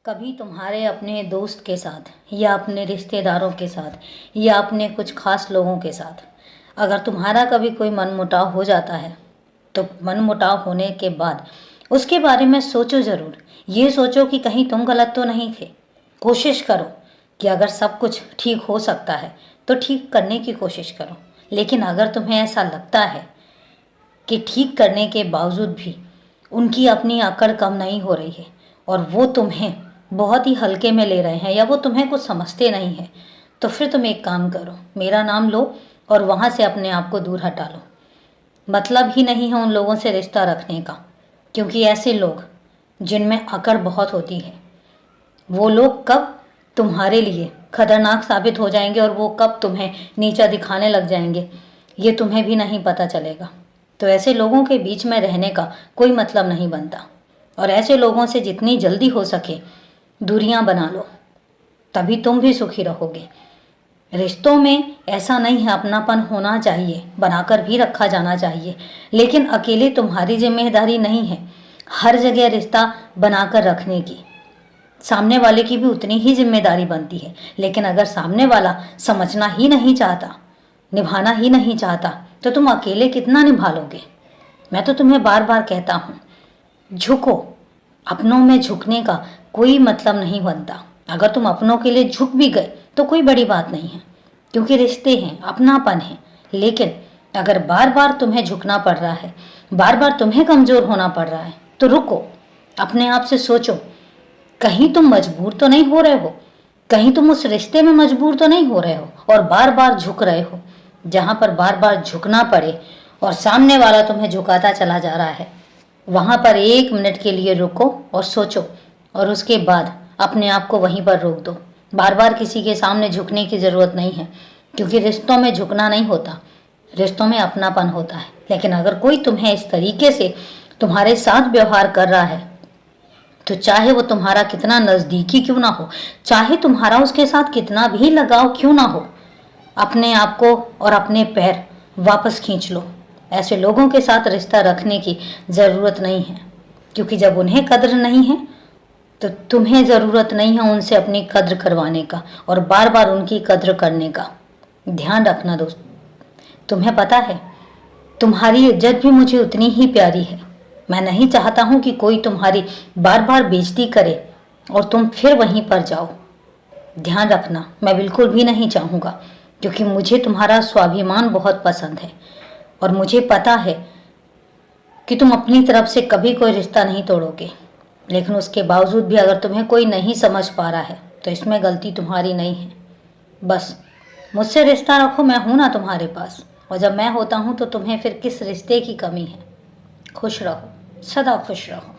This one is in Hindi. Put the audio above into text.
कभी तुम्हारे अपने दोस्त के साथ या अपने रिश्तेदारों के साथ या अपने कुछ खास लोगों के साथ अगर तुम्हारा कभी कोई मनमुटाव हो जाता है तो मनमुटाव होने के बाद उसके बारे में सोचो ज़रूर। ये सोचो कि कहीं तुम गलत तो नहीं थे। कोशिश करो कि अगर सब कुछ ठीक हो सकता है तो ठीक करने की कोशिश करो। लेकिन अगर तुम्हें ऐसा लगता है कि ठीक करने के बावजूद भी उनकी अपनी अकड़ कम नहीं हो रही है और वो तुम्हें बहुत ही हल्के में ले रहे हैं या वो तुम्हें कुछ समझते नहीं हैं, तो फिर तुम एक काम करो, मेरा नाम लो और वहाँ से अपने आप को दूर हटा लो। मतलब ही नहीं है उन लोगों से रिश्ता रखने का, क्योंकि ऐसे लोग जिनमें अकड़ बहुत होती है वो लोग कब तुम्हारे लिए खतरनाक साबित हो जाएंगे और वो कब तुम्हें नीचा दिखाने लग जाएंगे ये तुम्हें भी नहीं पता चलेगा। तो ऐसे लोगों के बीच में रहने का कोई मतलब नहीं बनता और ऐसे लोगों से जितनी जल्दी हो सके दूरियां बना लो, तभी तुम भी सुखी रहोगे। रिश्तों में ऐसा नहीं है, अपनापन होना चाहिए, बनाकर भी रखा जाना चाहिए, लेकिन अकेले तुम्हारी जिम्मेदारी नहीं है हर जगह रिश्ता बनाकर रखने की। सामने वाले की भी उतनी ही जिम्मेदारी बनती है, लेकिन अगर सामने वाला समझना ही नहीं चाहता, निभाना ही नहीं चाहता, तो तुम अकेले कितना निभा लोगे। मैं तो तुम्हें बार बार कहता हूँ, झुको। अपनों में झुकने का कोई मतलब नहीं बनता। अगर तुम अपनों के लिए झुक भी गए तो कोई बड़ी बात नहीं है, क्योंकि रिश्ते हैं, अपनापन है। लेकिन अगर बार बार तुम्हें झुकना पड़ रहा है, बार बार तुम्हें कमज़ोर होना पड़ रहा है, तो रुको, अपने आप से सोचो, कहीं तुम मजबूर तो नहीं हो रहे हो, कहीं तुम उस रिश्ते में मजबूर तो नहीं हो रहे हो और बार बार झुक रहे हो। जहाँ पर बार बार झुकना पड़े और सामने वाला तुम्हें झुकाता चला जा रहा है, वहाँ पर 1 मिनट के लिए रुको और सोचो और उसके बाद अपने आप को वहीं पर रोक दो। बार बार किसी के सामने झुकने की ज़रूरत नहीं है, क्योंकि रिश्तों में झुकना नहीं होता, रिश्तों में अपनापन होता है। लेकिन अगर कोई तुम्हें इस तरीके से तुम्हारे साथ व्यवहार कर रहा है, तो चाहे वो तुम्हारा कितना नज़दीकी क्यों ना हो, चाहे तुम्हारा उसके साथ कितना भी लगाव क्यों ना हो, अपने आप को और अपने पैर वापस खींच लो। ऐसे लोगों के साथ रिश्ता रखने की ज़रूरत नहीं है, क्योंकि जब उन्हें कद्र नहीं है तो तुम्हें ज़रूरत नहीं है उनसे अपनी कद्र करवाने का और बार बार उनकी कद्र करने का। ध्यान रखना दोस्त, तुम्हें पता है तुम्हारी इज्जत भी मुझे उतनी ही प्यारी है। मैं नहीं चाहता हूँ कि कोई तुम्हारी बार बार बेइज्जती करे और तुम फिर वहीं पर जाओ। ध्यान रखना, मैं बिल्कुल भी नहीं चाहूँगा, क्योंकि मुझे तुम्हारा स्वाभिमान बहुत पसंद है और मुझे पता है कि तुम अपनी तरफ से कभी कोई रिश्ता नहीं तोड़ोगे। लेकिन उसके बावजूद भी अगर तुम्हें कोई नहीं समझ पा रहा है तो इसमें गलती तुम्हारी नहीं है। बस मुझसे रिश्ता रखो, मैं हूं ना तुम्हारे पास, और जब मैं होता हूं तो तुम्हें फिर किस रिश्ते की कमी है। खुश रहो, सदा खुश रहो।